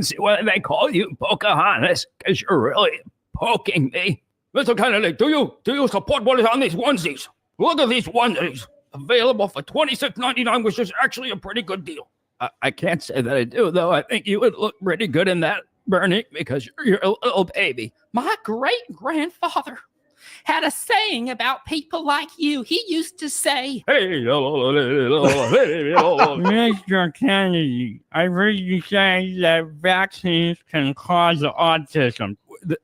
See why they call you Pocahontas? Because you're really poking me. Mr. Kennedy, do you support what is on these onesies? Look at these onesies. Available for $26.99, which is actually a pretty good deal. I can't say that I do, though. I think you would look pretty good in that, Bernie, because you're a little baby. My great-grandfather had a saying about people like you. He used to say, Hey, Mr. Kennedy, I heard you say that vaccines can cause autism.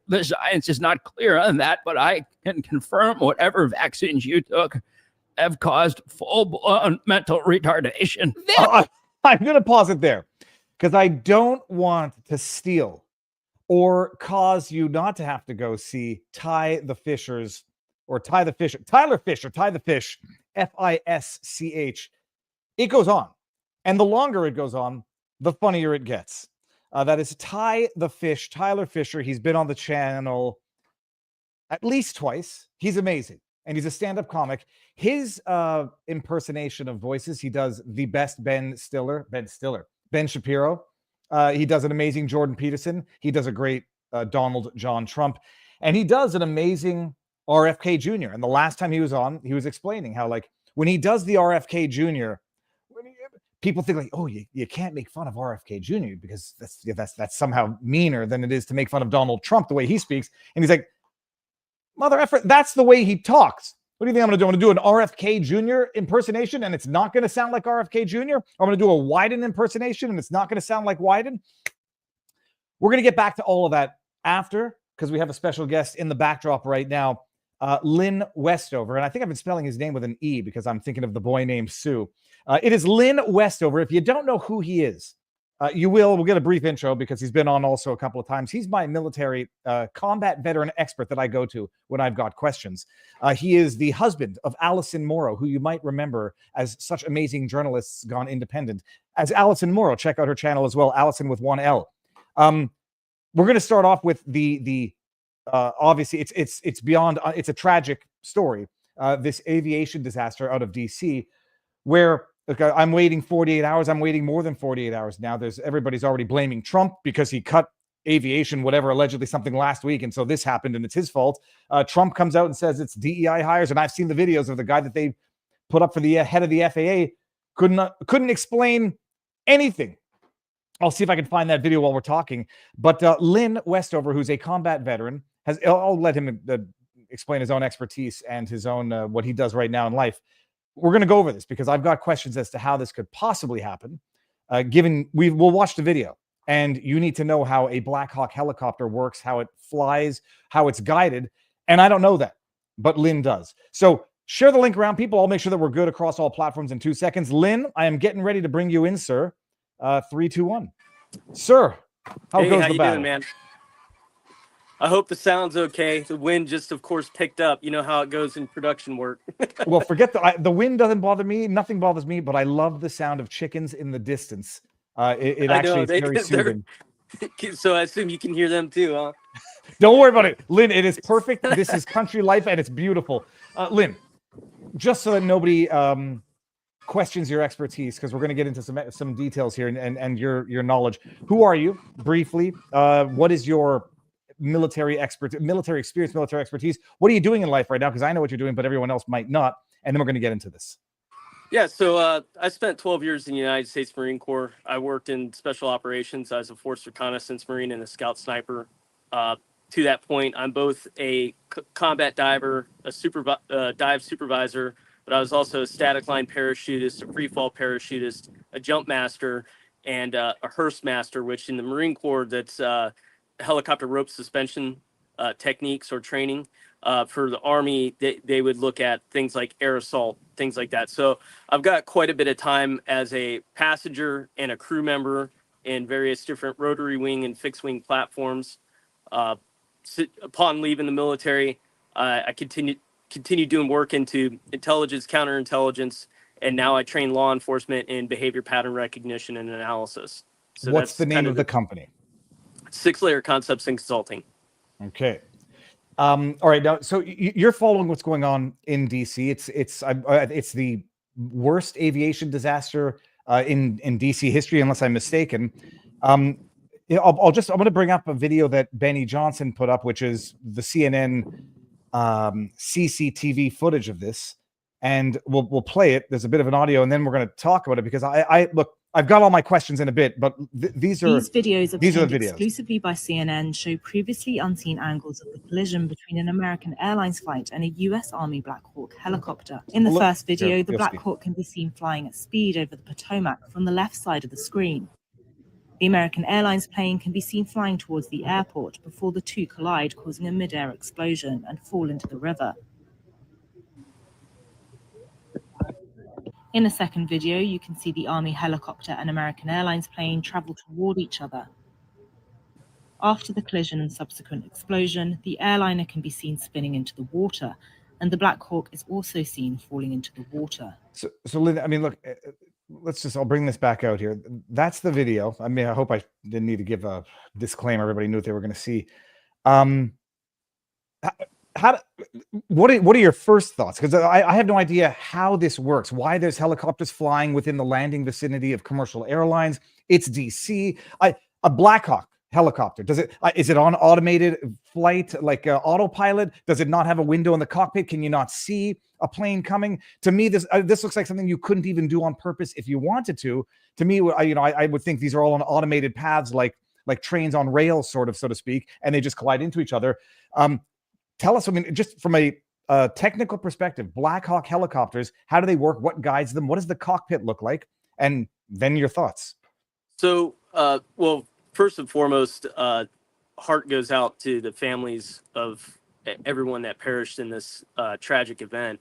The science is not clear on that, but I can confirm whatever vaccines you took have caused full-blown mental retardation. I'm going to pause it there because I don't want to steal or cause you not to have to go see Tyler Fisher, Ty the Fish, Fisch. It goes on. And the longer it goes on, the funnier it gets. That is Ty the Fish, Tyler Fisher. He's been on the channel at least twice. He's amazing. And he's a stand-up comic. His impersonation of voices, he does the best Ben Shapiro. He does an amazing Jordan Peterson. He does a great Donald John Trump. And he does an amazing RFK Jr. And the last time he was on, he was explaining how, like, when he does the RFK Jr., people think like, oh, you can't make fun of RFK Jr. because that's somehow meaner than it is to make fun of Donald Trump the way he speaks. And he's like, mother effer, that's the way he talks. What do you think I'm going to do? I'm going to do an RFK Jr. impersonation and it's not going to sound like RFK Jr. Or I'm going to do a Wyden impersonation and it's not going to sound like Wyden. We're going to get back to all of that after, because we have a special guest in the backdrop right now, Lynne Westover. And I think I've been spelling his name with an E because I'm thinking of the boy named Sue. It is Lynne Westover. If you don't know who he is, we'll get a brief intro because he's been on also a couple of times. He's my military combat veteran expert that I go to when I've got questions. He is the husband of Allison Morrow, who you might remember as such amazing journalists gone independent as Allison Morrow. Check out her channel as well, Allison with one L. We're going to start off with the obviously it's beyond, it's a tragic story. This aviation disaster out of DC where, okay, I'm waiting 48 hours. I'm waiting more than 48 hours now. Everybody's already blaming Trump because he cut aviation, whatever, allegedly something last week. And so this happened and it's his fault. Trump comes out and says it's DEI hires. And I've seen the videos of the guy that they put up for the head of the FAA. Couldn't explain anything. I'll see if I can find that video while we're talking. But Lynne Westover, who's a combat veteran, I'll let him explain his own expertise and his own what he does right now in life. We're going to go over this because I've got questions as to how this could possibly happen. Given we'll watch the video and you need to know how a Blackhawk helicopter works, how it flies, how it's guided. And I don't know that, but Lynne does. So share the link around, people. I'll make sure that we're good across all platforms in 2 seconds. Lynne, I am getting ready to bring you in, sir. 3, 2, 1. Sir, how goes the battle? How you doing, man? I hope the sound's okay. The wind just, of course, picked up. You know how it goes in production work. Well, forget the wind doesn't bother me. Nothing bothers me, but I love the sound of chickens in the distance. It actually is very soothing. So I assume you can hear them too, huh? Don't worry about it, Lynne. It is perfect. This is country life, and it's beautiful. Lynne, just so that nobody questions your expertise, because we're going to get into some details here and your knowledge. Who are you, briefly? What is your military expertise? What are you doing in life right now? Because I know what you're doing, but everyone else might not. And then we're going to get into this. Yeah, so I spent 12 years in the United States Marine Corps. I worked in special operations. I was a force reconnaissance Marine and a scout sniper. To that point, I'm both a combat diver, a dive supervisor, but I was also a static line parachutist, a free fall parachutist, a jump master, and a Hearst master, which in the Marine Corps, that's helicopter rope suspension techniques or training. For the Army, they would look at things like air assault, things like that. So I've got quite a bit of time as a passenger and a crew member in various different rotary wing and fixed wing platforms. Upon leaving the military, I continue doing work into intelligence, counterintelligence, and now I train law enforcement in behavior pattern recognition and analysis. So what's the name of the company? 6-Layer Concepts and Consulting. Okay. All right. Now, so you're following what's going on in DC. It's the worst aviation disaster in DC history, unless I'm mistaken. I'm going to bring up a video that Benny Johnson put up, which is the CNN CCTV footage of this, and we'll play it. There's a bit of an audio, and then we're going to talk about it because I look, I've got all my questions in a bit, but these videos these are obtained the videos exclusively by CNN show previously unseen angles of the collision between an American Airlines flight and a U.S. Army Black Hawk helicopter. In the first video, the Black Hawk can be seen flying at speed over the Potomac from the left side of the screen. The American Airlines plane can be seen flying towards the airport before the two collide, causing a mid-air explosion and fall into the river. In the second video, you can see the Army helicopter and American Airlines plane travel toward each other. After the collision and subsequent explosion, the airliner can be seen spinning into the water, and the Black Hawk is also seen falling into the water. So Lynn, I mean, look, I'll bring this back out here. That's the video. I mean, I hope I didn't need to give a disclaimer. Everybody knew what they were going to see. What are your first thoughts? Because I have no idea how this works. Why there's helicopters flying within the landing vicinity of commercial airlines? It's DC. A Blackhawk helicopter, is it on automated flight like autopilot? Does it not have a window in the cockpit? Can you not see a plane coming? To me, this looks like something you couldn't even do on purpose if you wanted to. To me, I would think these are all on automated paths, like trains on rails, sort of, so to speak, and they just collide into each other. Tell us, I mean, just from a technical perspective, Blackhawk helicopters, how do they work? What guides them? What does the cockpit look like? And then your thoughts. So, well, first and foremost, heart goes out to the families of everyone that perished in this tragic event.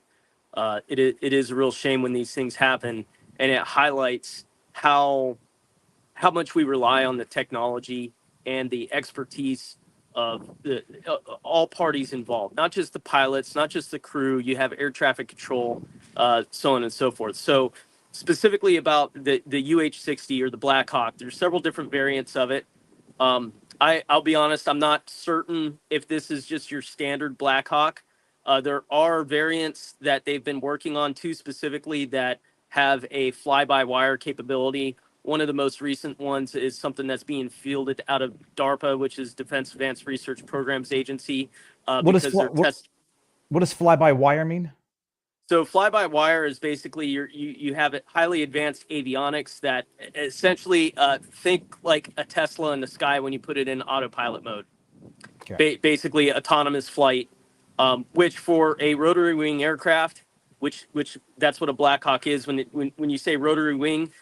It is a real shame when these things happen, and it highlights how much we rely on the technology and the expertise of all parties involved, not just the pilots, not just the crew. You have air traffic control, so on and so forth. So specifically about the UH-60 or the Blackhawk, there's several different variants of it. I'll be honest, I'm not certain if this is just your standard Blackhawk. There are variants that they've been working on too, specifically that have a fly-by-wire capability. One of the most recent ones is something that's being fielded out of DARPA, which is Defense Advanced Research Programs Agency. What does fly-by-wire mean? So fly-by-wire is basically you have highly advanced avionics that essentially think like a Tesla in the sky when you put it in autopilot mode. Okay. Basically autonomous flight, which for a rotary wing aircraft, which that's what a Blackhawk is. When you say rotary wing,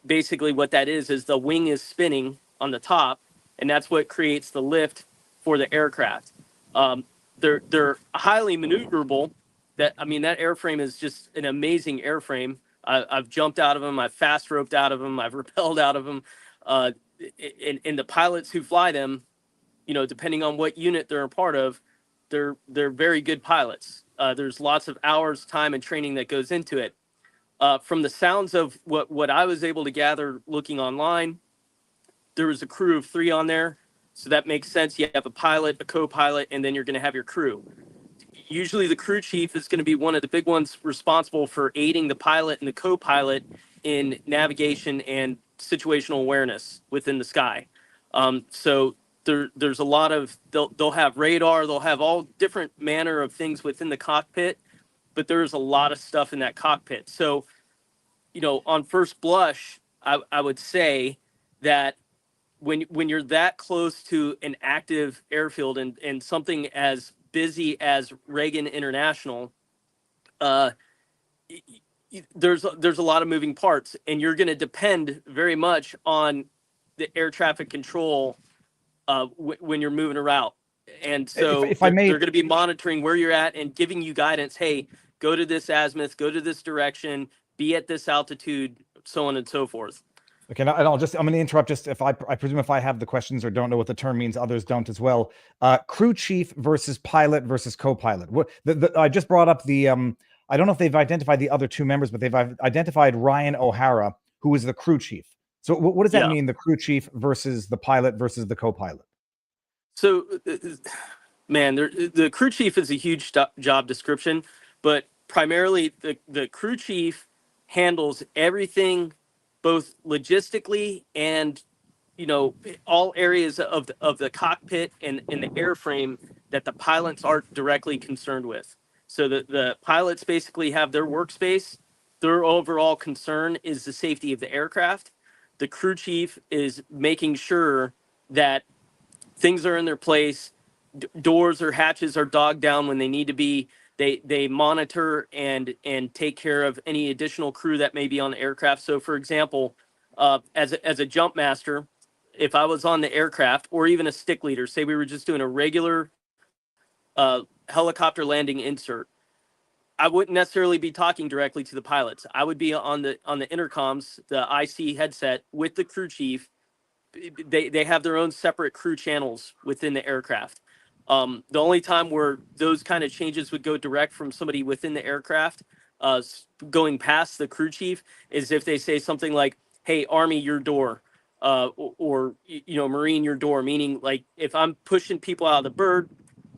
basically what that is the wing is spinning on the top, and that's what creates the lift for the aircraft. They're highly maneuverable. That airframe is just an amazing airframe. I've jumped out of them. I've fast roped out of them. I've rappelled out of them. And the pilots who fly them, depending on what unit they're a part of, they're very good pilots. There's lots of hours, time, and training that goes into it. From the sounds of what I was able to gather looking online, there was a crew of 3 on there. So that makes sense. You have a pilot, a co-pilot, and then you're going to have your crew. Usually the crew chief is going to be one of the big ones responsible for aiding the pilot and the co-pilot in navigation and situational awareness within the sky. So there's a lot of, they'll have radar, they'll have all different manner of things within the cockpit, but there's a lot of stuff in that cockpit. So, on first blush, I would say that when you're that close to an active airfield and something as busy as Reagan International, there's a lot of moving parts, and you're going to depend very much on the air traffic control when you're moving around. And so they're going to be monitoring where you're at and giving you guidance. Hey, go to this azimuth, go to this direction, be at this altitude, so on and so forth. Okay, I'm going to interrupt just if I presume if I have the questions or don't know what the term means, others don't as well. Crew chief versus pilot versus co-pilot. I just brought up the, I don't know if they've identified the other 2 members, but they've identified Ryan O'Hara, who is the crew chief. So what does that mean, the crew chief versus the pilot versus the co-pilot? So, man, the crew chief is a huge job description, but primarily the crew chief handles everything both logistically and all areas of the cockpit and the airframe that the pilots aren't directly concerned with. So the pilots basically have their workspace. Their overall concern is the safety of the aircraft. The crew chief is making sure that things are in their place, doors or hatches are dogged down when they need to be. They monitor and take care of any additional crew that may be on the aircraft. So, for example, as a jump master, if I was on the aircraft, or even a stick leader, say we were just doing a regular helicopter landing insert, I wouldn't necessarily be talking directly to the pilots. I would be on the intercoms, the IC headset with the crew chief. They have their own separate crew channels within the aircraft. The only time where those kind of changes would go direct from somebody within the aircraft, going past the crew chief, is if they say something like, "Hey, Army, your door," or Marine, your door. Meaning, like, if I'm pushing people out of the bird,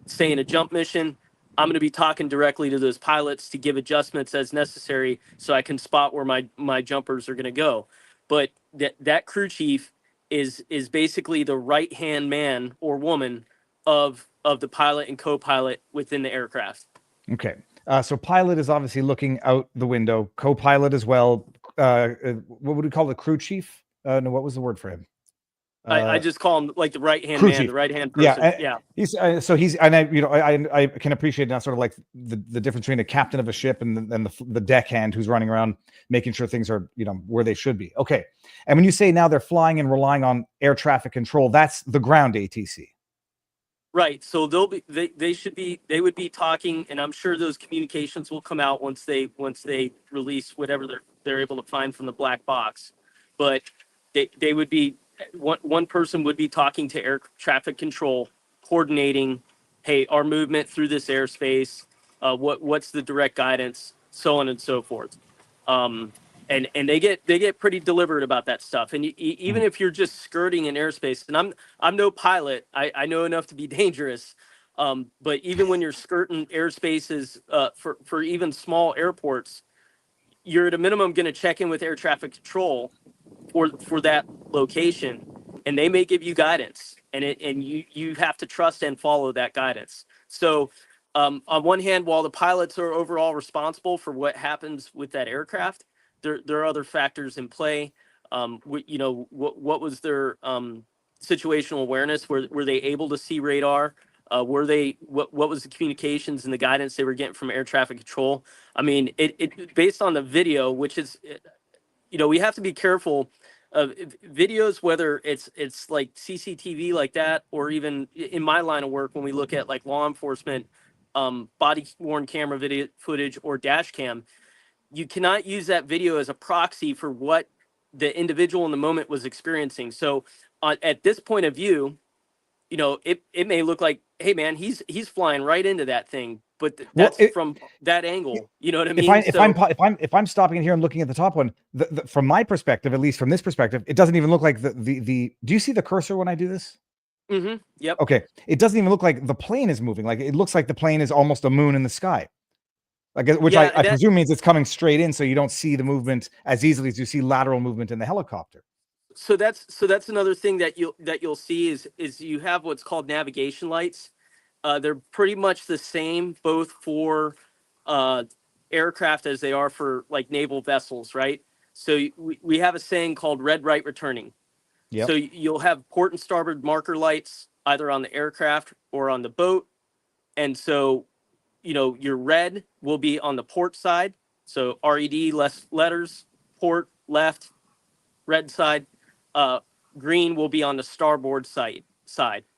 say in a jump mission, I'm going to be talking directly to those pilots to give adjustments as necessary, so I can spot where my jumpers are going to go. But that crew chief is basically the right hand man or woman of the pilot and co-pilot within the aircraft. Okay. So pilot is obviously looking out the window. Co-pilot as well. What would we call the crew chief? No, what was the word for him? I just call him like the right hand crew man, chief. the right hand person. Yeah, he's and I can appreciate now sort of like the difference between a captain of a ship and the deckhand who's running around making sure things are where they should be. Okay, and when you say now they're flying and relying on air traffic control, that's the ground ATC. Right. So they would be talking, and I'm sure those communications will come out once they release whatever they're able to find from the black box. But they would be one person would be talking to air traffic control, coordinating, hey, our movement through this airspace, what's the direct guidance, so on and so forth. And they get pretty deliberate about that stuff. And even if you're just skirting an airspace, and I'm no pilot, I know enough to be dangerous. But even when you're skirting airspaces for even small airports, you're at a minimum going to check in with air traffic control for that location, and they may give you guidance, and you have to trust and follow that guidance. So on one hand, while the pilots are overall responsible for what happens with that aircraft, there are other factors in play. What was their situational awareness? Were they able to see radar? What was the communications and the guidance they were getting from air traffic control? I mean, it based on the video, which is, we have to be careful of videos, whether it's like CCTV like that, or even in my line of work, when we look at like law enforcement, body worn camera video footage or dash cam, you cannot use that video as a proxy for what the individual in the moment was experiencing. So at this point of view, it may look like, hey man, he's flying right into that thing, but that's from that angle. You know what I mean? If I'm stopping in here and looking at the top one, from my perspective, at least from this perspective, it doesn't even look like the. Do you see the cursor when I do this? Mm-hmm. Yep. Okay. It doesn't even look like the plane is moving. Like it looks like the plane is almost a moon in the sky. Which I presume means it's coming straight in, so you don't see the movement as easily as you see lateral movement in the helicopter. So that's another thing that you'll see is you have what's called navigation lights. They're pretty much the same both for aircraft as they are for like naval vessels, right? So we have a saying called red, right, returning. Yep. So you'll have port and starboard marker lights either on the aircraft or on the boat. And so, your red will be on the port side. So RED, less letters, port, left, red side. Green will be on the starboard side,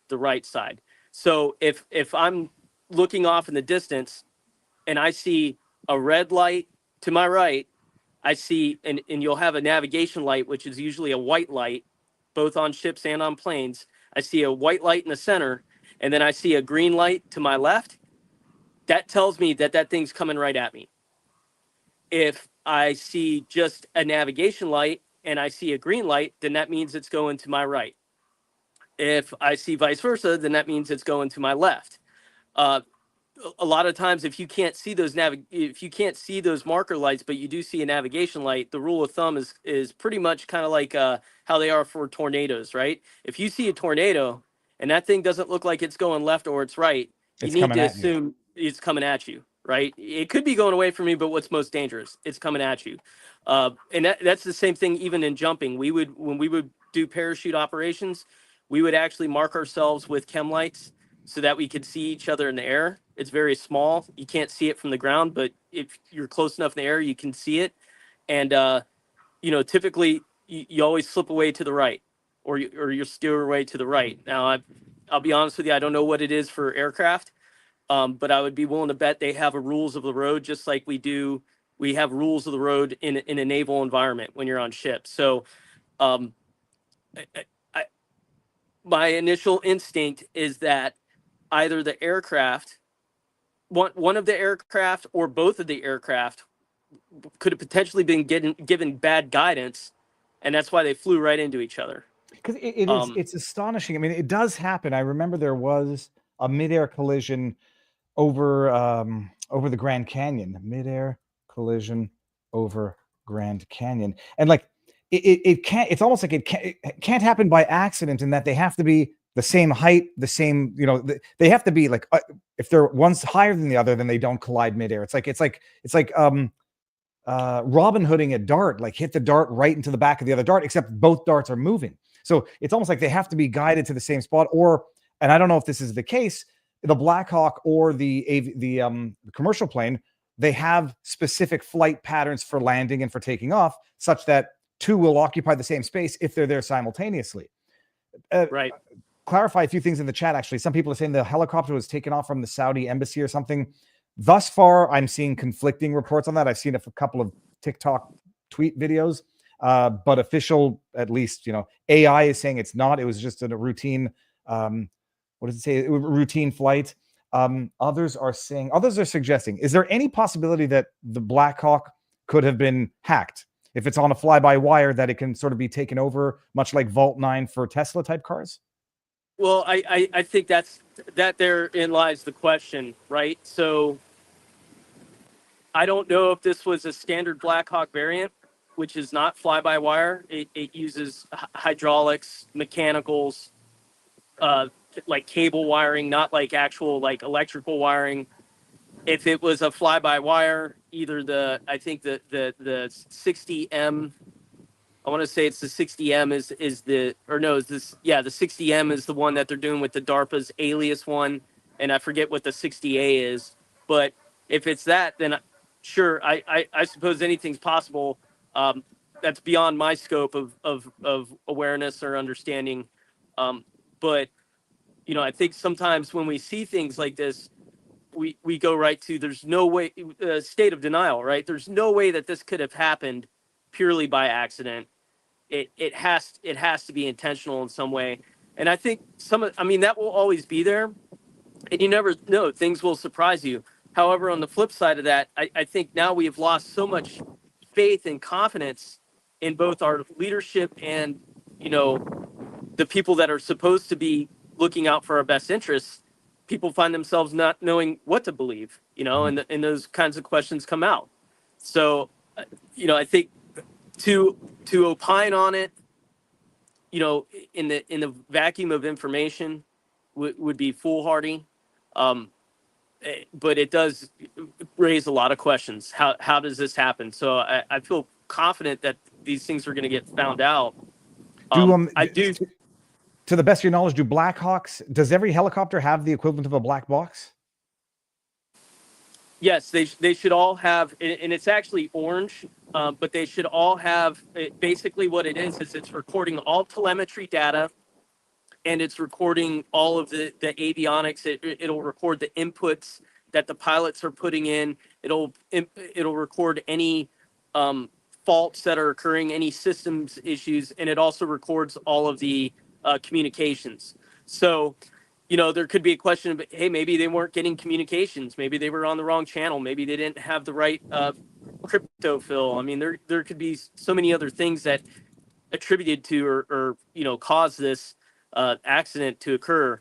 the right side. So if I'm looking off in the distance and I see a red light to my right, I see, and you'll have a navigation light, which is usually a white light, both on ships and on planes. I see a white light in the center, and then I see a green light to my left. That tells me that thing's coming right at me. If I see just a navigation light and I see a green light, then that means it's going to my right. If I see vice versa, then that means it's going to my left. a lot of times, if you can't see those marker lights, but you do see a navigation light, the rule of thumb is pretty much kind of like how they are for tornadoes, right? If you see a tornado and that thing doesn't look like it's going left or it's right, you It's need coming to at you. assume it's coming at you, right? It could be going away from me, but what's most dangerous? It's coming at you. And that's the same thing even in jumping. When we would do parachute operations, we would actually mark ourselves with chem lights so that we could see each other in the air. It's very small. You can't see it from the ground, but if you're close enough in the air, you can see it. And, typically you always slip away to the right or you steer away to the right. Now, I'll be honest with you. I don't know what it is for aircraft, but I would be willing to bet they have a rules of the road, just like we do. We have rules of the road in a naval environment when you're on ships. So, um, my initial instinct is that either the aircraft, one of the aircraft or both of the aircraft could have potentially been given bad guidance, and that's why they flew right into each other. Because it's astonishing. I mean, it does happen. I remember there was a midair collision over the Grand Canyon. Midair collision over Grand Canyon, and like it can't. It's almost like it can't happen by accident, in that they have to be the same height, the same. They have to be like if they're one's higher than the other, then they don't collide midair. It's like Robin Hooding a dart, like hit the dart right into the back of the other dart, except both darts are moving. So it's almost like they have to be guided to the same spot, and I don't know if this is the case, the Blackhawk or the commercial plane, they have specific flight patterns for landing and for taking off, such that two will occupy the same space if they're there simultaneously. Right. Clarify a few things in the chat. Actually, some people are saying the helicopter was taken off from the Saudi embassy or something. Thus far, I'm seeing conflicting reports on that. I've seen a couple of TikTok tweet videos, but official, at least, AI is saying it's not. It was just a routine, what does it say? Routine flight. Others are suggesting, is there any possibility that the Blackhawk could have been hacked? If it's on a fly-by-wire, that it can sort of be taken over, much like Vault 9 for Tesla type cars? Well, I think that therein lies the question, right? So I don't know if this was a standard Blackhawk variant, which is not fly-by-wire. It uses hydraulics, mechanicals, like cable wiring, not like actual like electrical wiring. If it was a fly-by-wire, either I think the 60M, I want to say it's the 60M the 60M is the one that they're doing with the DARPA's Alias one, and I forget what the 60A is. But if it's that, then sure, I suppose anything's possible. That's beyond my scope of awareness or understanding. But I think sometimes when we see things like this, we go right to there's no way, state of denial, right? There's no way that this could have happened purely by accident. It has to be intentional in some way. And I think that will always be there, and you never know, things will surprise you. However, on the flip side of that, I think now we have lost so much faith and confidence in both our leadership and the people that are supposed to be looking out for our best interests. People find themselves not knowing what to believe, and those kinds of questions come out. So, I think to opine on it, in the vacuum of information would be foolhardy. But it does raise a lot of questions. How does this happen? So I feel confident that these things are going to get found out. I do. To the best of your knowledge, does every helicopter have the equivalent of a black box? Yes, they should all have, and it's actually orange, but they should all have, basically what it is it's recording all telemetry data, and it's recording all of the avionics. It'll record the inputs that the pilots are putting in. It'll record any faults that are occurring, any systems issues, and it also records all of the communications. So, there could be a question of, hey, maybe they weren't getting communications. Maybe they were on the wrong channel. Maybe they didn't have the right crypto fill. I mean, there could be so many other things that attributed to or caused this accident to occur.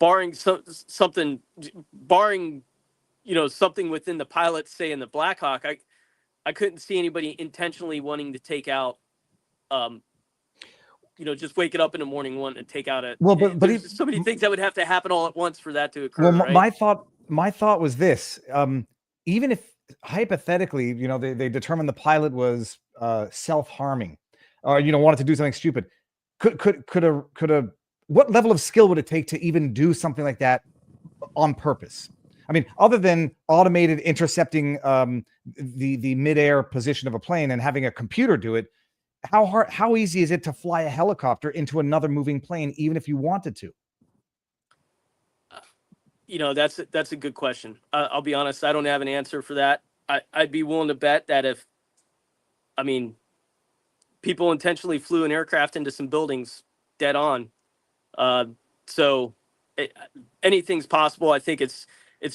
barring something, barring, something within the pilots, say in the Blackhawk, I couldn't see anybody intentionally wanting to take out, just waking up in the morning wanting to take out a. Well, but there's so many things that would have to happen all at once for that to occur. well, right? my thought was this: even if hypothetically, they determined the pilot was self-harming, or wanted to do something stupid, could a what level of skill would it take to even do something like that on purpose? I mean, other than automated intercepting the midair position of a plane and having a computer do it, how easy is it to fly a helicopter into another moving plane, even if you wanted to? That's a good question. I'll be honest, I don't have an answer for that. I'd be willing to bet that if people intentionally flew an aircraft into some buildings dead on. Anything's possible. I think it's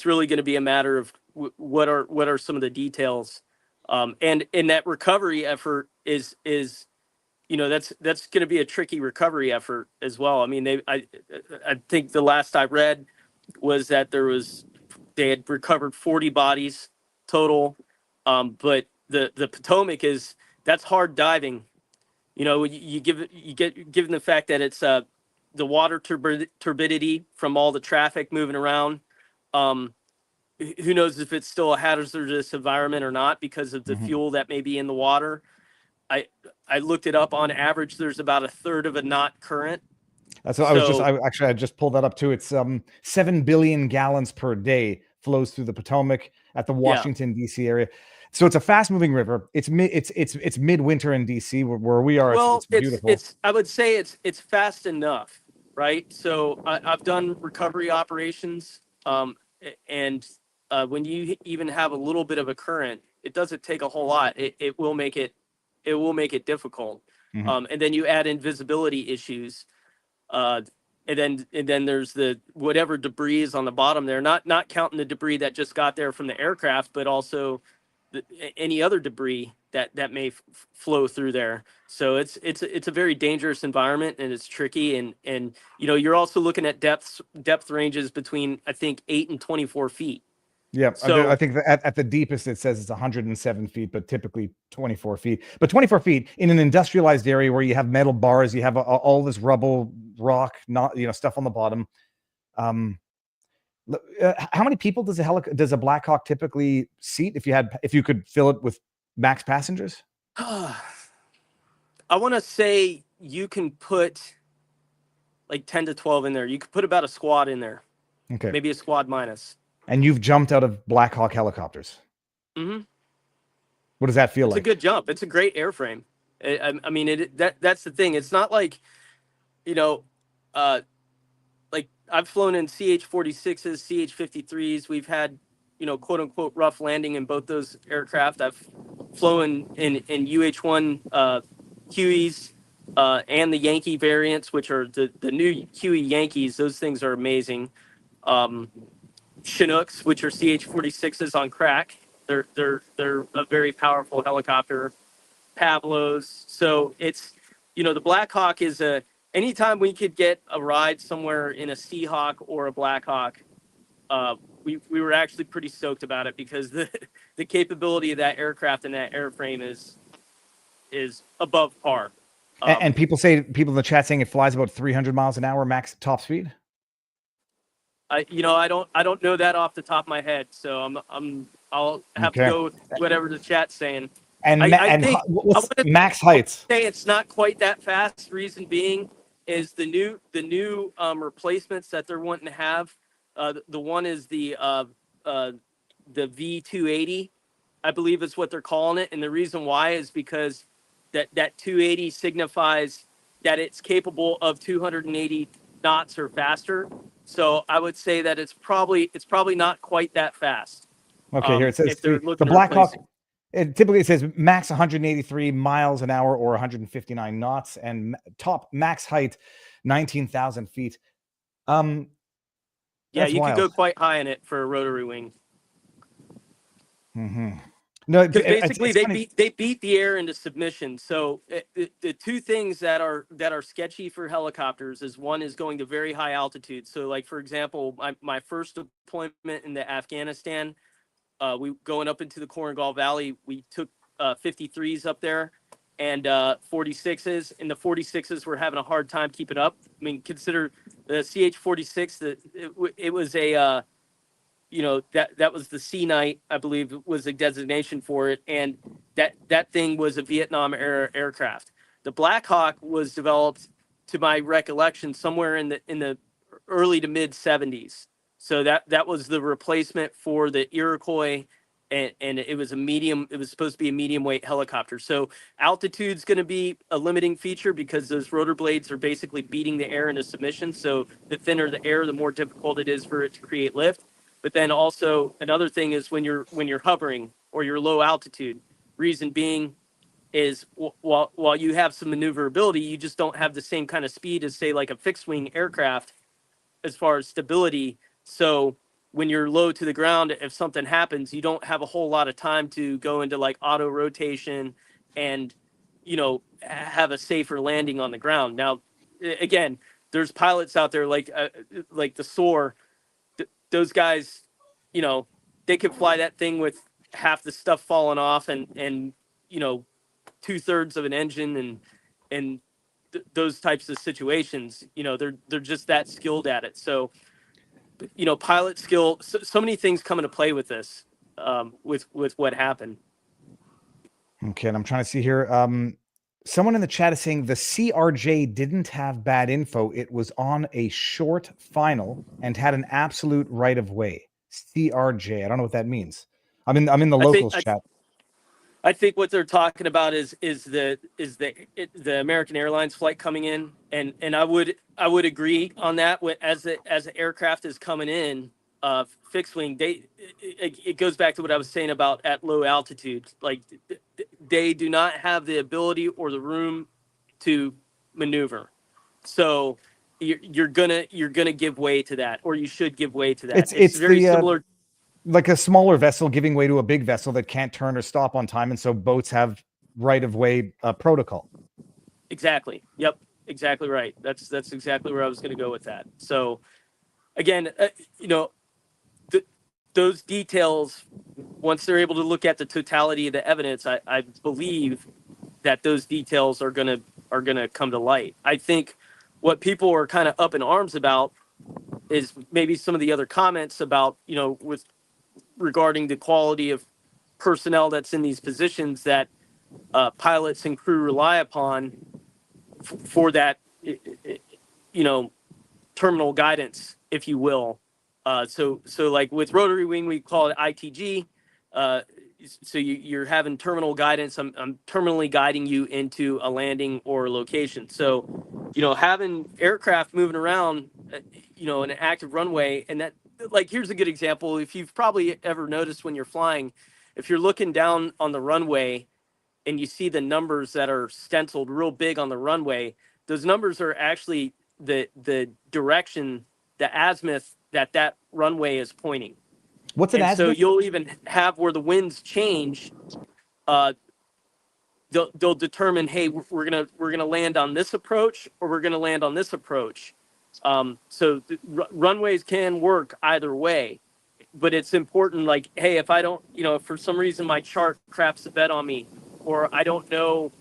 really going to be a matter of what are some of the details. And in that recovery effort is that's going to be a tricky recovery effort as well. I mean, I think the last I read was that they had recovered 40 bodies total. But the Potomac that's hard diving. Given the fact that it's the water turbidity from all the traffic moving around. Who knows if it's still a hazardous environment or not because of the fuel that may be in the water. I looked it up. On average, there's about a third of a knot current. That's what I just pulled that up too. It's 7 billion gallons per day flows through the Potomac at the Washington D.C. area. So it's a fast moving river. It's midwinter in D.C. where we are. Well, it's beautiful. I would say it's fast enough, right? So I've done recovery operations, and when you even have a little bit of a current, it doesn't take a whole lot. It will make it difficult. And then you add in visibility issues, and then there's the whatever debris is on the bottom there. Not counting the debris that just got there from the aircraft, but also any other debris that may flow through there. So it's a very dangerous environment, and it's tricky. And you're also looking at depth ranges between, I think, 8 and 24 feet. Yeah, so I think at the deepest it says it's 107 feet, but typically 24 feet. But 24 feet in an industrialized area where you have metal bars, you have all this rubble, rock, stuff on the bottom. How many people does a Blackhawk typically seat if you could fill it with max passengers? I want to say you can put like 10 to 12 in there. You could put about a squad in there. Okay. Maybe a squad minus. And you've jumped out of Blackhawk helicopters. Mm-hmm. What does that feel like? It's a good jump. It's a great airframe. I mean, that's the thing. It's not like, like I've flown in CH-46s, CH-53s. We've had, quote unquote, rough landing in both those aircraft. I've flown in UH-1 Hueys and the Yankee variants, which are the new Huey Yankees. Those things are amazing. Chinooks, which are CH-46s on crack. They're a very powerful helicopter. Pablos. So it's, the Blackhawk is anytime we could get a ride somewhere in a Seahawk or a Blackhawk, we were actually pretty stoked about it because the capability of that aircraft and that airframe is above par. And people in the chat saying it flies about 300 miles an hour max top speed. I don't know that off the top of my head, so I'll have to go with whatever the chat's saying. And what's max heights? Say it's not quite that fast. Reason being is the new replacements that they're wanting to have. The one is the V280, I believe is what they're calling it, and the reason why is because that 280 signifies that it's capable of 280 knots or faster. So I would say that it's probably not quite that fast. Okay, here it says the Blackhawk. Typically it says max 183 miles an hour or 159 knots, and top max height 19,000 feet. Yeah, you could go quite high in it for a rotary wing. Mm-hmm. No, Because basically it's funny. they beat the air into submission. So the two things that are sketchy for helicopters is one is going to very high altitude. So like for example, my first deployment in the Afghanistan, we going up into the Korengal Valley, we took 53s up there and 46s, and the 46s were having a hard time keeping up. I mean, consider the CH-46 it was a that was the Sea Knight, I believe was the designation for it. And that thing was a Vietnam era aircraft. The Blackhawk was developed, to my recollection, somewhere in the early to mid 70s. So that was the replacement for the Iroquois, and it was supposed to be a medium weight helicopter. So altitude's going to be a limiting feature because those rotor blades are basically beating the air into submission. So the thinner the air, the more difficult it is for it to create lift. But then also another thing is when you're hovering or you're low altitude. Reason being is while you have some maneuverability, you just don't have the same kind of speed as say like a fixed wing aircraft as far as stability. So when you're low to the ground, if something happens, you don't have a whole lot of time to go into like auto rotation and have a safer landing on the ground. Now, again, there's pilots out there like the SOAR. Those guys, they could fly that thing with half the stuff falling off and 2/3 of an engine and those types of situations. They're just that skilled at it. So, pilot skill. So many things come into play with this, with what happened. Okay, and I'm trying to see here. Someone in the chat is saying the CRJ didn't have bad info. It was on a short final and had an absolute right of way. CRJ. I don't know what that means. I'm in the locals chat. I think what they're talking about is the American Airlines flight coming in, and I would agree on that. As the aircraft is coming in, fixed wing, it goes back to what I was saying about at low altitude. Like they do not have the ability or the room to maneuver, so you're gonna give way to that, or you should give way to that. It's very similar. Like a smaller vessel giving way to a big vessel that can't turn or stop on time, and so boats have right of way protocol. Exactly. Yep. Exactly right. That's exactly where I was going to go with that. So, again, those details, once they're able to look at the totality of the evidence, I believe that those details are gonna come to light. I think what people are kind of up in arms about is maybe some of the other comments about with regarding the quality of personnel that's in these positions that pilots and crew rely upon for that, terminal guidance, if you will. So like with rotary wing, we call it ITG. So you're having terminal guidance. I'm terminally guiding you into a landing or location. So, having aircraft moving around, in an active runway, and that, like, here's a good example. If you've probably ever noticed when you're flying, if you're looking down on the runway and you see the numbers that are stenciled real big on the runway, those numbers are actually the direction, the azimuth that runway is pointing. What's an azimuth? So you'll even have where the winds change. They'll determine, hey, we're gonna land on this approach, or we're gonna land on this approach. So runways can work either way, but it's important. Like, hey, if I don't, if for some reason my chart craps a bet on me, or I don't know,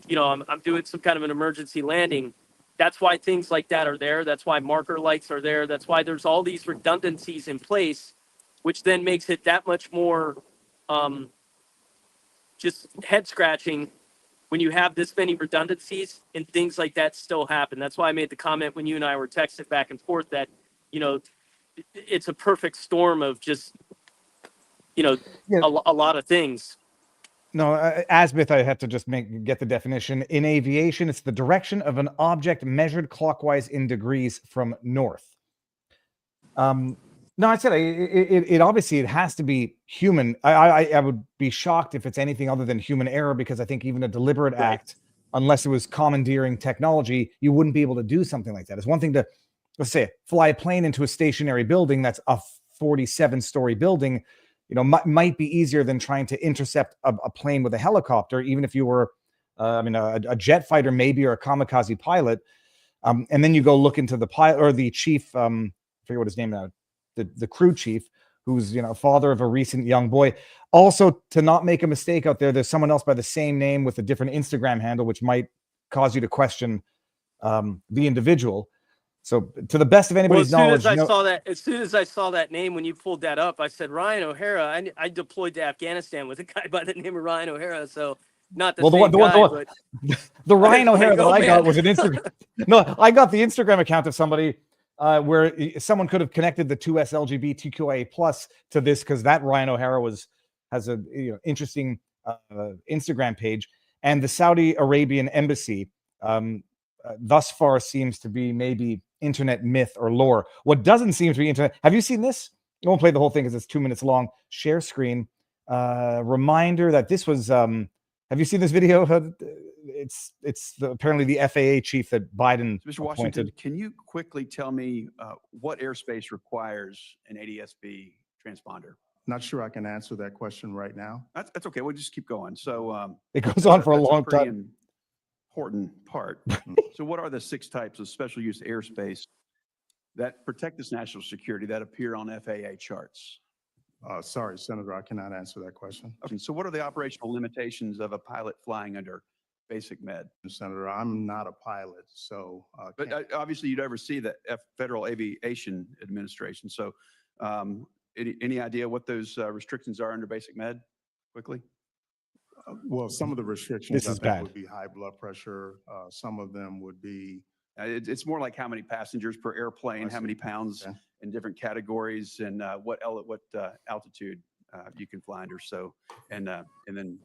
I'm doing some kind of an emergency landing. That's why things like that are there. That's why marker lights are there. That's why there's all these redundancies in place, which then makes it that much more just head scratching when you have this many redundancies and things like that still happen. That's why I made the comment when you and I were texting back and forth that, it's a perfect storm of just, a lot of things. No, azimuth, I have to just get the definition. In aviation, it's the direction of an object measured clockwise in degrees from north. No, I said it obviously it has to be human. I would be shocked if it's anything other than human error, because I think even a deliberate act, unless it was commandeering technology, you wouldn't be able to do something like that. It's one thing to, let's say, fly a plane into a stationary building that's a 47-story building. might be easier than trying to intercept a plane with a helicopter, even if you were, a jet fighter maybe, or a kamikaze pilot. And then you go look into the pilot or the chief, I forget what his name now, the crew chief, who's, father of a recent young boy. Also, to not make a mistake out there's someone else by the same name with a different Instagram handle, which might cause you to question the individual. So, to the best of anybody's knowledge, as soon as I saw that name when you pulled that up, I said Ryan O'Hara. I deployed to Afghanistan with a guy by the name of Ryan O'Hara. So not the same guy, but the Ryan O'Hara that I got man. was an Instagram. No, I got the Instagram account of somebody where someone could have connected the 2S LGBTQIA plus to this, because that Ryan O'Hara has a interesting Instagram page, and the Saudi Arabian embassy thus far seems to be maybe internet myth or lore. What doesn't seem to be internet. Have you seen this? I won't play the whole thing because it's 2 minutes long. Share screen. Reminder that this was. Have you seen this video? It's apparently the FAA chief that Biden Mr. Washington, can you quickly tell me what airspace requires an ADS-B transponder? Not sure I can answer that question right now. That's okay. We'll just keep going. So it goes on for a long time. Important part. So what are the 6 types of special use airspace that protect this national security that appear on FAA charts? Sorry, Senator, I cannot answer that question. Okay, so what are the operational limitations of a pilot flying under basic med? Senator, I'm not a pilot, so. But obviously you'd oversee the Federal Aviation Administration. So any idea what those restrictions are under basic med, quickly? Well, some of the restrictions This is I think bad. would be high blood pressure. Some of them would be. It's more like how many passengers per airplane, how many pounds in different categories, and what altitude you can fly under. So, and then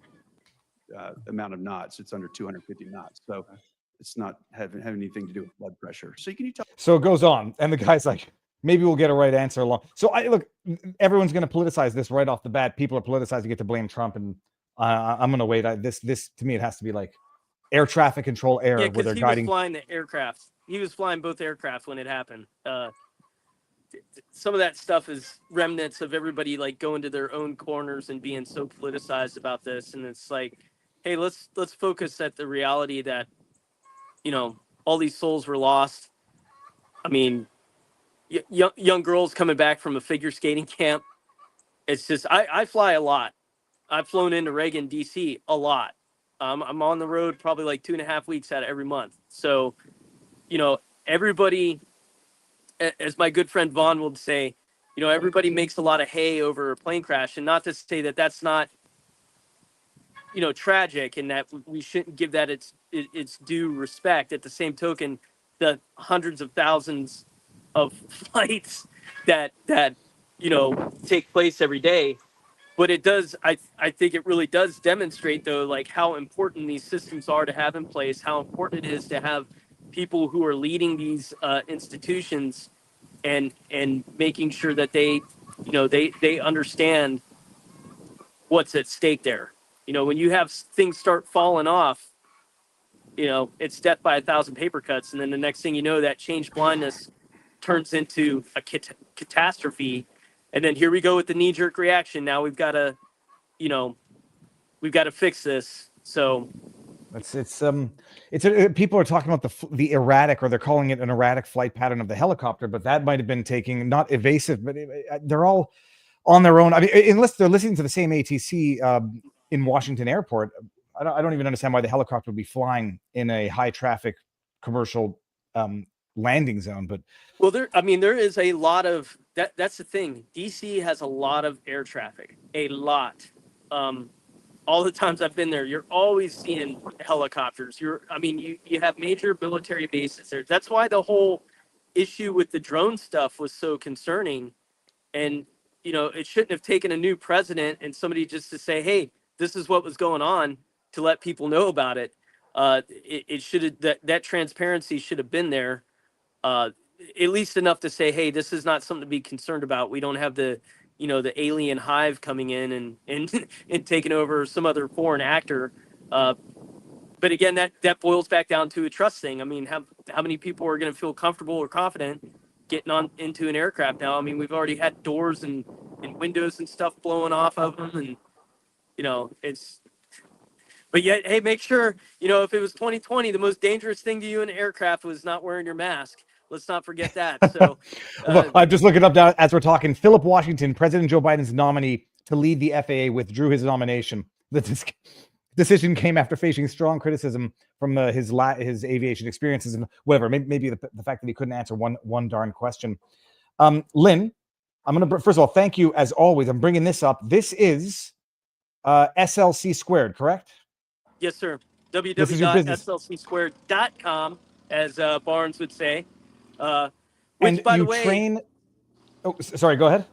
amount of knots. It's under 250 knots. So it's not having anything to do with blood pressure. So can you tell? So it goes on, and the guy's like, maybe we'll get a right answer along. So look, everyone's going to politicize this right off the bat. People are politicizing it to blame Trump, and I'm going to wait. This to me, it has to be like air traffic control error where they're guiding. Was flying the aircraft. He was flying both aircraft when it happened. Some of that stuff is remnants of everybody like going to their own corners and being so politicized about this. And it's like, hey, let's focus at the reality that, all these souls were lost. I mean, young girls coming back from a figure skating camp. It's just, I fly a lot. I've flown into Reagan, DC a lot. I'm on the road probably like 2.5 weeks out of every month. So, everybody, as my good friend Vaughn would say, everybody makes a lot of hay over a plane crash. And not to say that that's not, tragic, and that we shouldn't give that its due respect. At the same token, the hundreds of thousands of flights that take place every day. But it does, I think it really does demonstrate, though, like how important these systems are to have in place, how important it is to have people who are leading these institutions and making sure that they understand what's at stake there. When you have things start falling off, it's death by 1,000 paper cuts. And then the next thing you know, that change blindness turns into a catastrophe. And then here we go with the knee-jerk reaction. Now we've got to fix this. So people are talking about the erratic, or they're calling it an erratic flight pattern of the helicopter, but that might have been taking, not evasive, but they're all on their own. I mean, unless they're listening to the same ATC in Washington Airport, I don't even understand why the helicopter would be flying in a high traffic commercial landing zone. But well, there is a lot of that. That's the thing. DC has a lot of air traffic, a lot. All the times I've been there, you're always seeing helicopters. You have major military bases there. That's why the whole issue with the drone stuff was so concerning. And, it shouldn't have taken a new president and somebody just to say, hey, this is what was going on, to let people know about it. It should have, that transparency should have been there. At least enough to say, hey, this is not something to be concerned about. We don't have the alien hive coming in and taking over some other foreign actor. But again, that boils back down to a trust thing. I mean, how many people are going to feel comfortable or confident getting on into an aircraft now? I mean, we've already had doors and windows and stuff blowing off of them, and it's. But yet, hey, make sure, if it was 2020, the most dangerous thing to you in an aircraft was not wearing your mask. Let's not forget that. So, well, I'm just looking up now as we're talking. Philip Washington, President Joe Biden's nominee to lead the FAA, withdrew his nomination. The decision came after facing strong criticism from his aviation experiences and whatever. Maybe the fact that he couldn't answer one darn question. Lynn, I'm going to, first of all, thank you as always. I'm bringing this up. This is SLC squared, correct? Yes, sir. www.slcsquared.com, as Barnes would say. Which, by the way, Oh, sorry. Go ahead.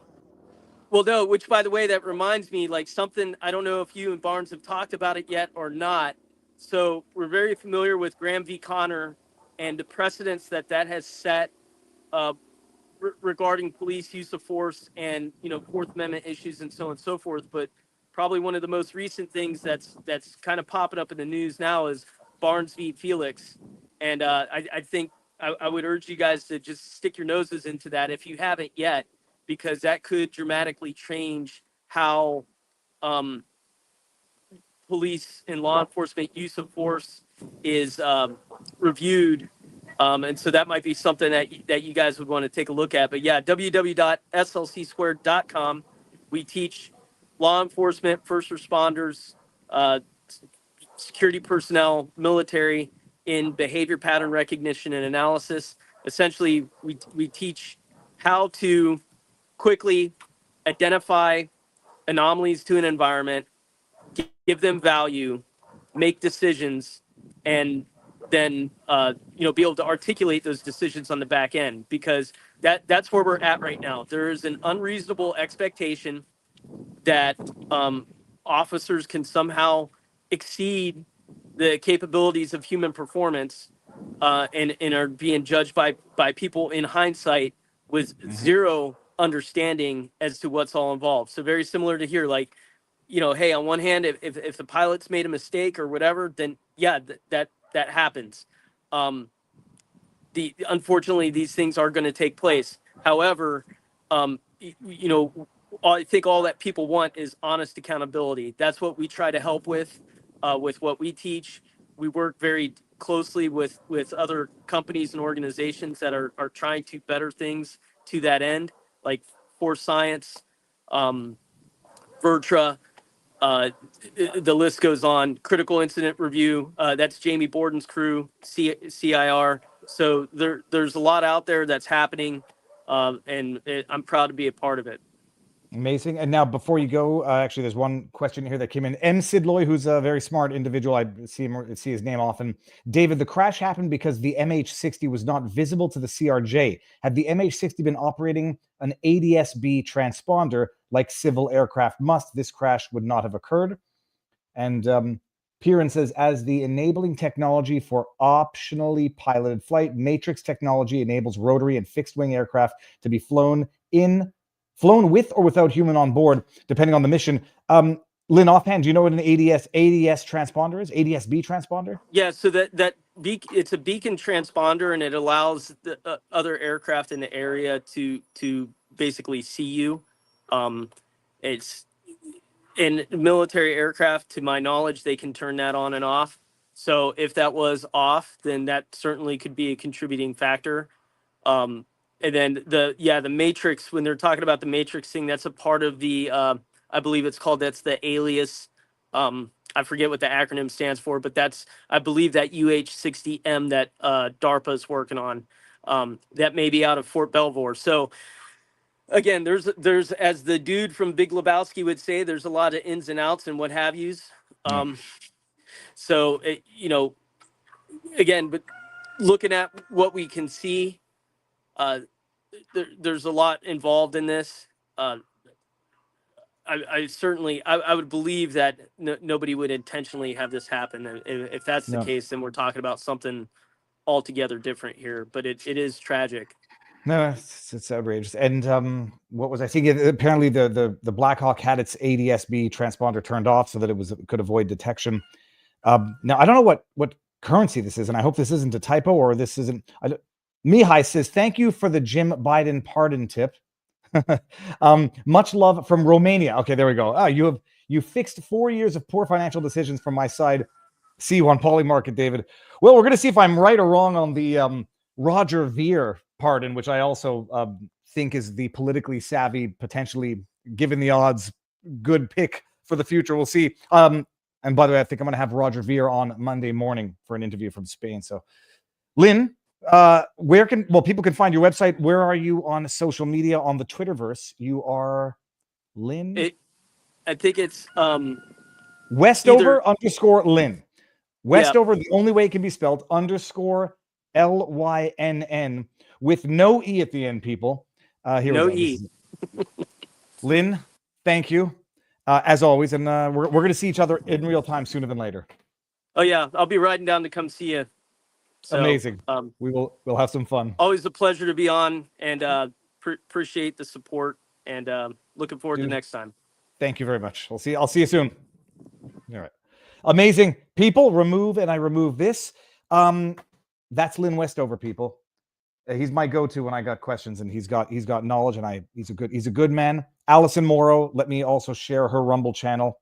Well, no. Which, by the way, that reminds me, like something. I don't know if you and Barnes have talked about it yet or not. So we're very familiar with Graham v. Connor and the precedents that has set regarding police use of force and Fourth Amendment issues and so on and so forth. But probably one of the most recent things that's kind of popping up in the news now is Barnes v. Felix. And I think I would urge you guys to just stick your noses into that if you haven't yet, because that could dramatically change how police and law enforcement use of force is reviewed. And so that might be something that you guys would want to take a look at. But yeah, www.slcsquared.com. We teach law enforcement, first responders, security personnel, military in behavior pattern recognition and analysis. Essentially, we teach how to quickly identify anomalies to an environment, give them value, make decisions, and then be able to articulate those decisions on the back end, because that's where we're at right now. There is an unreasonable expectation that officers can somehow exceed the capabilities of human performance and are being judged by people in hindsight with zero understanding as to what's all involved. So very similar to here, like, hey, on one hand, if the pilot's made a mistake or whatever, then yeah, that happens. Unfortunately, these things are going to take place. However, I think all that people want is honest accountability. That's what we try to help with what we teach. We work very closely with other companies and organizations that are trying to better things to that end, like Force Science, Vertra, the list goes on. Critical Incident Review, that's Jamie Borden's crew, CIR. So there's a lot out there that's happening, and I'm proud to be a part of it. Amazing. And now, before you go, actually, there's one question here that came in. M. Sidloy, who's a very smart individual. I see his name often. David, the crash happened because the MH-60 was not visible to the CRJ. Had the MH-60 been operating an ADS-B transponder like civil aircraft must, this crash would not have occurred. And Piran says, as the enabling technology for optionally piloted flight, Matrix technology enables rotary and fixed-wing aircraft to be flown with or without human on board, depending on the mission. Lynn, offhand, do you know what an ADS transponder is? ADS-B transponder? Yeah, so it's a beacon transponder, and it allows the other aircraft in the area to basically see you. It's in military aircraft, to my knowledge, they can turn that on and off. So if that was off, then that certainly could be a contributing factor. And then the Matrix, when they're talking about the Matrix thing, that's a part of the, I believe it's called, that's the alias. I forget what the acronym stands for, but that's, I believe, that UH-60M that DARPA is working on, that may be out of Fort Belvoir. So again, there's, as the dude from Big Lebowski would say, there's a lot of ins and outs and what have yous. So, again, but looking at what we can see, there's a lot involved in this. I certainly would believe that nobody would intentionally have this happen. If that's the case, then we're talking about something altogether different here. But it is tragic. No, it's outrageous. And what was I thinking? Apparently, the Blackhawk had its ADS-B transponder turned off so that it could avoid detection. Now, I don't know what currency this is, and I hope this isn't a typo or this isn't. Mihai says, thank you for the Jim Biden pardon tip. Much love from Romania. Okay, there we go. You fixed 4 years of poor financial decisions from my side. See you on Polymarket, David. Well, we're going to see if I'm right or wrong on the Roger Ver pardon, which I also think is the politically savvy, potentially, given the odds, good pick for the future. We'll see. And by the way, I think I'm going to have Roger Ver on Monday morning for an interview from Spain. So, Lynn, people can find your website? Where are you on social media, on the Twitterverse? You are Lynn? I think it's Westover _ Lynn. Westover, yeah. the only way it can be spelled, _ LYNN with no E at the end, people. Here no we go. Lynn, thank you. As always, and we're going to see each other in real time sooner than later. Oh yeah, I'll be riding down to come see you. So, amazing. We'll have some fun. Always a pleasure to be on, and appreciate the support, and looking forward to next time. Thank you very much. I'll see you soon. All right. Amazing. People, remove this. That's Lynne Westover, people. He's my go-to when I got questions, and he's got knowledge, and he's a good man. Allison Morrow, let me also share her Rumble channel.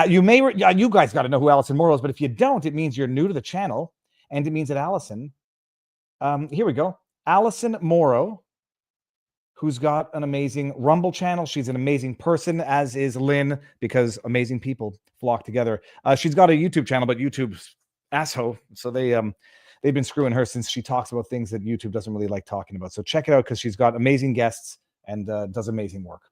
You guys got to know who Allison Morrow is, but if you don't, it means you're new to the channel, and it means that Allison, here we go. Allison Morrow, who's got an amazing Rumble channel. She's an amazing person, as is Lynn, because amazing people flock together. She's got a YouTube channel, but YouTube's asshole, so they've been screwing her since she talks about things that YouTube doesn't really like talking about. So check it out, because she's got amazing guests and does amazing work.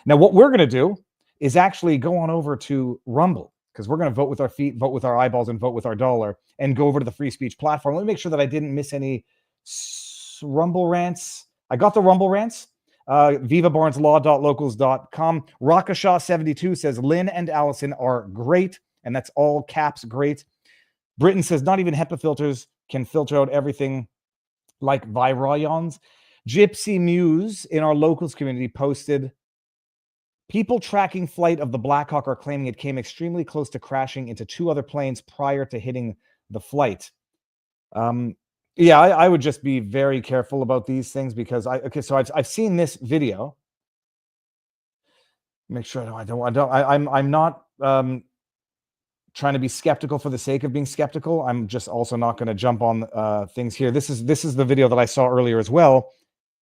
Now, what we're going to do is actually go on over to Rumble, because we're going to vote with our feet, vote with our eyeballs, and vote with our dollar, and go over to the free speech platform. Let me make sure that I didn't miss any Rumble rants. I got the Rumble rants. vivabarneslaw.locals.com. Rockashaw72 says Lynn and Allison are great, and that's all caps great. Britain says not even HEPA filters can filter out everything like virions. Gypsy Muse in our locals community posted, people tracking flight of the Blackhawk are claiming it came extremely close to crashing into 2 other planes prior to hitting the flight. Yeah, I would just be very careful about these things, because so I've seen this video. Make sure I'm not trying to be skeptical for the sake of being skeptical. I'm just also not going to jump on things here. This is the video that I saw earlier as well.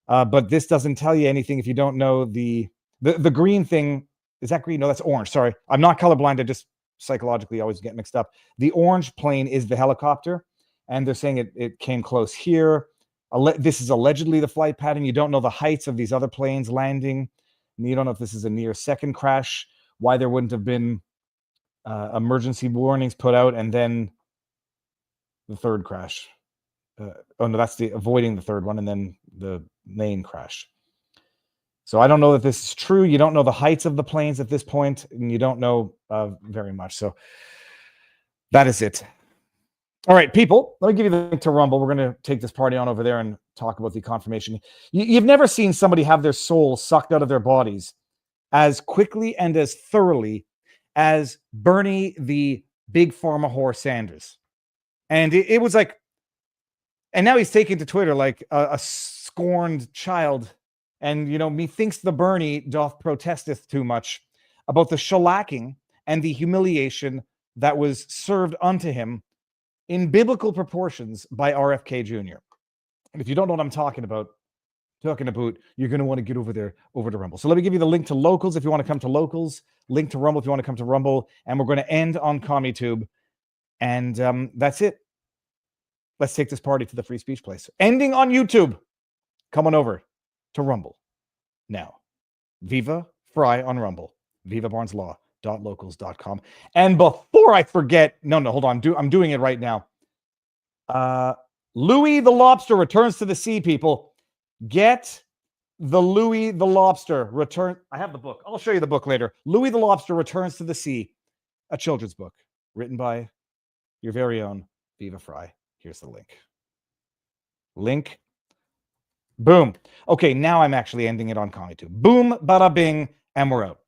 But this doesn't tell you anything if you don't know the green thing. Is that green? No, that's orange. Sorry. I'm not colorblind. I just psychologically always get mixed up. The orange plane is the helicopter, and they're saying it came close here. This is allegedly the flight pattern. You don't know the heights of these other planes landing. And you don't know if this is a near second crash, why there wouldn't have been emergency warnings put out, and then the third crash. Oh no, that's avoiding the third one, and then the main crash. So I don't know that this is true. You don't know the heights of the planes at this point, and you don't know very much. So that is it. All right, people, let me give you the link to Rumble. We're going to take this party on over there and talk about the confirmation. You've never seen somebody have their soul sucked out of their bodies as quickly and as thoroughly as Bernie the big pharma whore Sanders. And it was like, and now he's taken to Twitter like a scorned child. And, methinks the Bernie doth protesteth too much about the shellacking and the humiliation that was served unto him in biblical proportions by RFK Jr. And if you don't know what I'm talking about, you're going to want to get over there, over to Rumble. So let me give you the link to Locals if you want to come to Locals, link to Rumble if you want to come to Rumble, and we're going to end on CommuTube. And that's it. Let's take this party to the free speech place. Ending on YouTube. Come on over to Rumble now. Viva Fry on Rumble. vivabarneslaw.locals.com. And before I forget, no, hold on. I'm doing it right now. Louis the Lobster returns to the sea, people. Get the Louis the Lobster return. I have the book. I'll show you the book later. Louis the Lobster Returns to the Sea, a children's book written by your very own Viva Fry. Here's the link. Link. Boom. Okay, now I'm actually ending it on CommuTube. Boom, bada bing, and we're out.